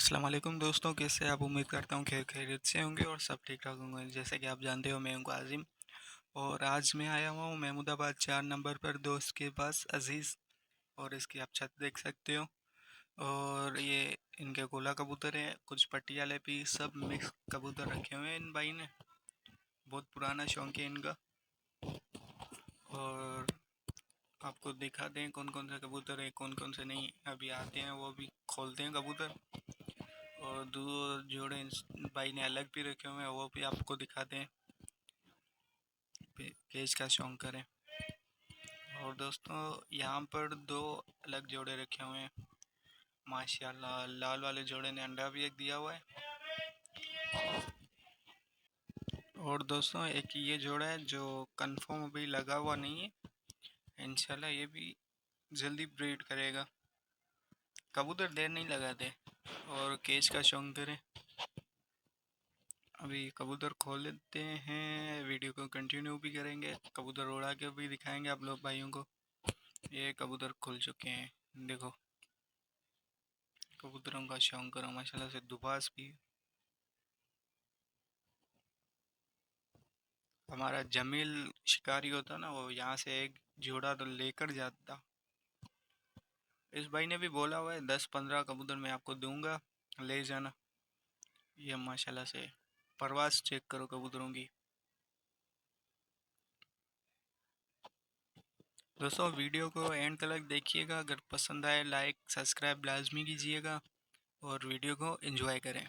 अस्सलाम वालेकुम दोस्तों, कैसे आप? उम्मीद करता हूँ खैरियत से होंगे और सब ठीक ठाक होंगे। जैसे कि आप जानते हो, मैं हूँ आज़िम और आज मैं आया हुआ हूँ महमूदाबाद 4 नंबर पर दोस्त के पास अज़ीज़। और इसकी आप छत देख सकते हो। और ये इनके गोला कबूतर हैं, कुछ पटियाले भी, सब मिक्स कबूतर रखे हुए हैं इन भाई ने। बहुत पुराना शौक है इनका। और आपको दिखा दें कौन कौन से कबूतर है, कौन कौन से नहीं। अभी आते हैं, वो भी खोलते हैं कबूतर। और दो जोड़े भाई ने अलग भी रखे हुए हैं, वो भी आपको दिखाते हैं। केज का शौक करें। और दोस्तों, यहाँ पर दो अलग जोड़े रखे हुए हैं माशाल्लाह। लाल वाले जोड़े ने अंडा भी एक दिया हुआ है। और दोस्तों, एक ये जोड़ा है जो कंफर्म अभी लगा हुआ नहीं है, इंशाल्लाह ये भी जल्दी ब्रीड करेगा। कबूतर देर नहीं लगाते और केज का शौक करें। अभी कबूतर खोल लेते हैं, वीडियो को कंटिन्यू भी करेंगे, कबूतर उड़ा के भी दिखाएंगे आप लोग भाइयों को। ये कबूतर खुल चुके हैं, देखो। कबूतरों का शौक करो माशाल्लाह से। दुबास भी हमारा जमील शिकारी होता ना, वो यहाँ से एक जोड़ा तो लेकर जाता। इस भाई ने भी बोला हुआ है 10-15 कबूतर मैं आपको दूंगा, ले जाना। ये माशाल्लाह से परवास चेक करो कबूतरों की। दोस्तों, वीडियो को एंड तक देखिएगा, अगर पसंद आए लाइक सब्सक्राइब लाजमी कीजिएगा और वीडियो को एंजॉय करें।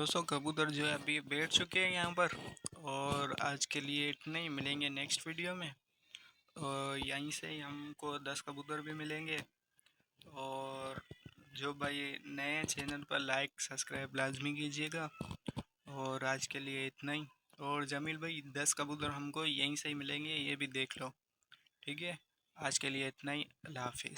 200 कबूतर जो है अभी बैठ चुके हैं यहाँ पर। और आज के लिए इतना ही, मिलेंगे नेक्स्ट वीडियो में। और यहीं से ही हमको 10 कबूतर भी मिलेंगे। और जो भाई नए हैं चैनल पर, लाइक सब्सक्राइब लाजमी कीजिएगा। और आज के लिए इतना ही। और जमील भाई 10 कबूतर हमको यहीं से ही मिलेंगे, ये भी देख लो। ठीक है, आज के लिए इतना ही। अल्लाह हाफिज़।